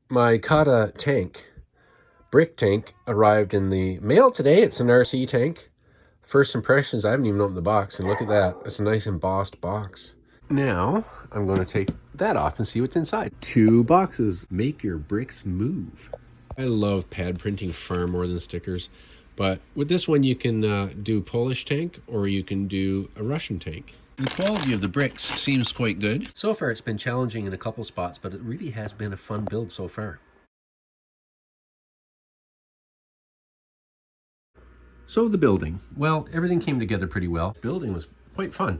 My CADA tank, brick tank, arrived in the mail today. It's an RC tank. First impressions, I haven't even opened the box, and look at that. It's a nice embossed box. Now, I'm going to take that off and see what's inside. 2 boxes. Make your bricks move. I love pad printing far more than stickers, but with this one you can do Polish tank or you can do a Russian tank. The quality of the bricks seems quite good. So far it's been challenging in a couple spots, but it really has been a fun build so far. So the building, well, everything came together pretty well. Building was quite fun.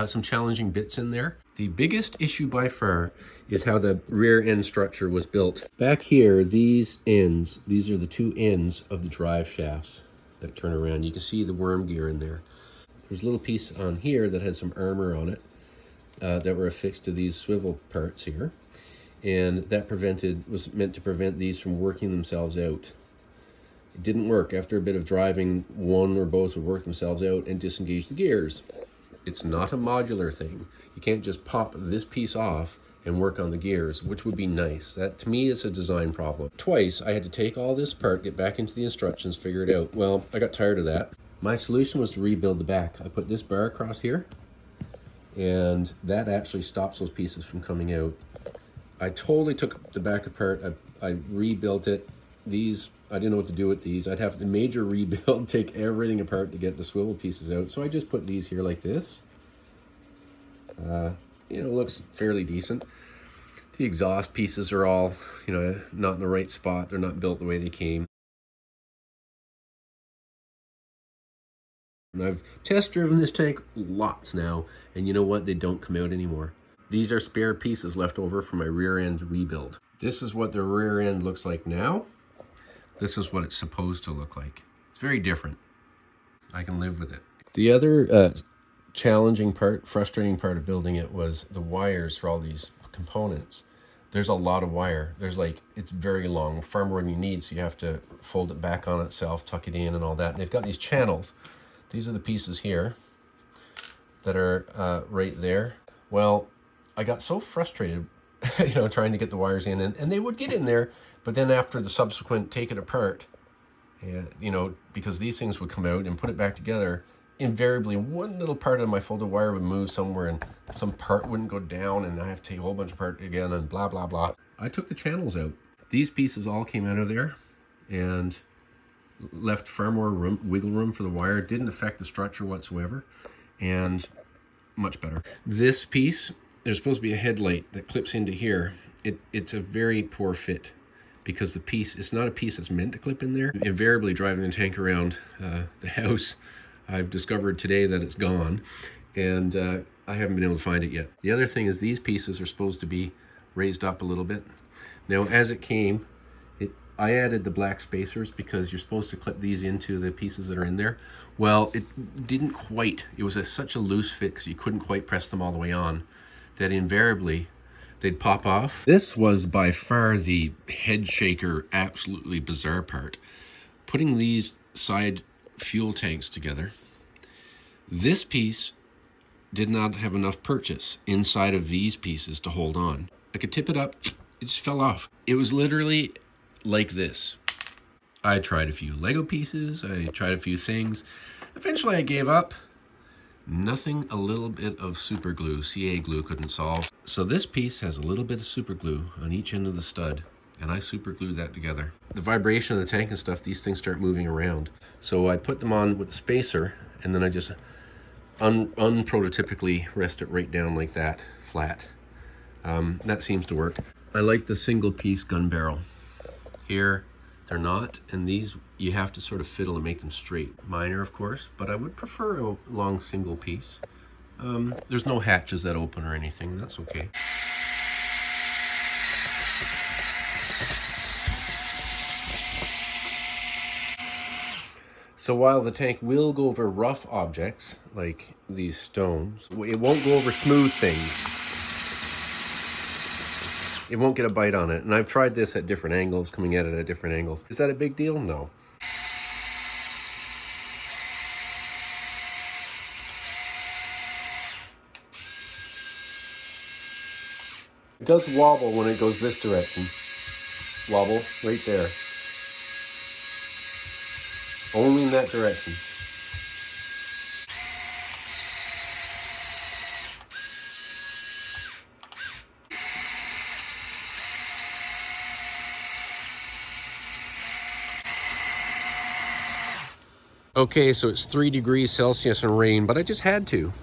Some challenging bits in there. The biggest issue by far is how the rear end structure was built. Back here, these ends, these are the 2 ends of the drive shafts that turn around. You can see the worm gear in there. There's a little piece on here that had some armor on it that were affixed to these swivel parts here. And that was meant to prevent these from working themselves out. It didn't work. After a bit of driving, one or both would work themselves out and disengage the gears. It's not a modular thing. You can't just pop this piece off and work on the gears, which would be nice. That, to me, is a design problem. Twice, I had to take all this apart, get back into the instructions, figure it out. Well, I got tired of that. My solution was to rebuild the back. I put this bar across here, and that actually stops those pieces from coming out. I totally took the back apart. I rebuilt it. These, I didn't know what to do with these. I'd have to major rebuild, take everything apart to get the swivel pieces out. So I just put these here like this. You know, looks fairly decent. The exhaust pieces are all, you know, not in the right spot. They're not built the way they came. And I've test driven this tank lots now, and you know what? They don't come out anymore. These are spare pieces left over from my rear end rebuild. This is what the rear end looks like now. This is what it's supposed to look like. It's very different. I can live with it. The other challenging part, frustrating part of building it was the wires for all these components. There's a lot of wire. It's very long, far more than you need, so you have to fold it back on itself, tuck it in and all that. And they've got these channels. These are the pieces here that are right there. Well, I got so frustrated you know, trying to get the wires in, and they would get in there, but then after the subsequent take it apart, you know, because these things would come out and put it back together, invariably one little part of my folded wire would move somewhere and some part wouldn't go down and I have to take a whole bunch apart again and blah, blah, blah. I took the channels out. These pieces all came out of there and left far more room, wiggle room for the wire. It didn't affect the structure whatsoever, and much better. This piece, there's supposed to be a headlight that clips into here. It's a very poor fit because the piece, it's not a piece that's meant to clip in there. Invariably driving the tank around the house, I've discovered today that it's gone, and I haven't been able to find it yet. The other thing is these pieces are supposed to be raised up a little bit. Now, as it came, I added the black spacers because you're supposed to clip these into the pieces that are in there. Well, it didn't quite. It was such a loose fit because you couldn't quite press them all the way on that invariably they'd pop off. This was by far the head shaker, absolutely bizarre part. Putting these side fuel tanks together, this piece did not have enough purchase inside of these pieces to hold on. I could tip it up, it just fell off. It was literally like this. I tried a few Lego pieces, I tried a few things. Eventually I gave up. Nothing a little bit of super glue, CA glue, couldn't solve. So this piece has a little bit of super glue on each end of the stud, and I super glued that together. The vibration of the tank and stuff, these things start moving around. So I put them on with the spacer, and then I just unprototypically rest it right down like that, flat. That seems to work. I like the single piece gun barrel. Here, they're not, and these you have to sort of fiddle and make them straight. Minor, of course, but I would prefer a long single piece. There's no hatches that open or anything, that's okay. So while the tank will go over rough objects, like these stones, it won't go over smooth things. It won't get a bite on it. And I've tried this at different angles, coming at it at different angles. Is that a big deal? No. It does wobble when it goes this direction. wobble right there. Only in that direction. Okay, so it's 3 degrees Celsius and rain, but I just had to.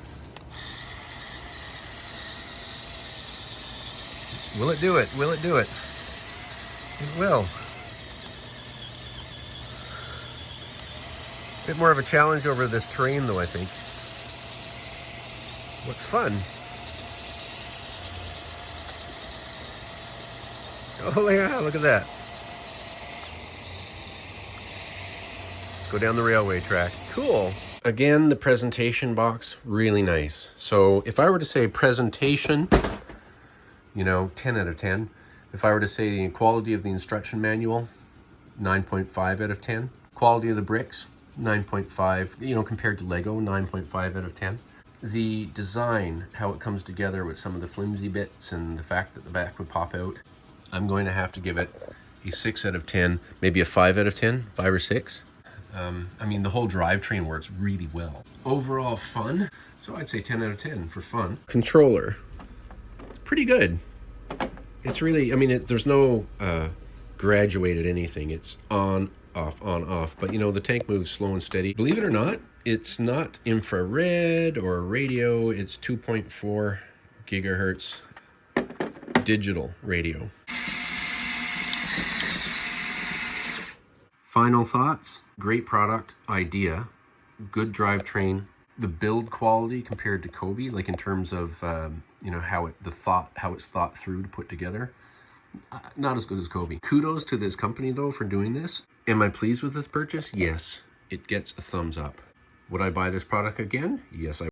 Will it do it? Will it do it? It will. Bit more of a challenge over this terrain though, I think. What fun. Oh yeah, look at that. Let's go down the railway track. Cool. Again, the presentation box, really nice. So if I were to say presentation, you know, 10 out of 10. If I were to say the quality of the instruction manual, 9.5 out of 10. Quality of the bricks, 9.5, you know, compared to Lego, 9.5 out of 10. The design, how it comes together with some of the flimsy bits and the fact that the back would pop out, I'm going to have to give it a 6 out of 10, maybe a 5 out of 10, 5 or 6. I mean, the whole drivetrain works really well. Overall fun, so I'd say 10 out of 10 for fun. Controller, pretty good. It's really, I mean, there's no graduated anything. It's on, off. But you know, the tank moves slow and steady. Believe it or not, it's not infrared or radio. It's 2.4 gigahertz digital radio. Final thoughts, great product idea, good drivetrain. The build quality compared to Cobi, like in terms of you know, how it's thought through to put together, not as good as Cobi. Kudos to this company though for doing this. Am I pleased with this purchase? Yes, it gets a thumbs up. Would I buy this product again? Yes, I would.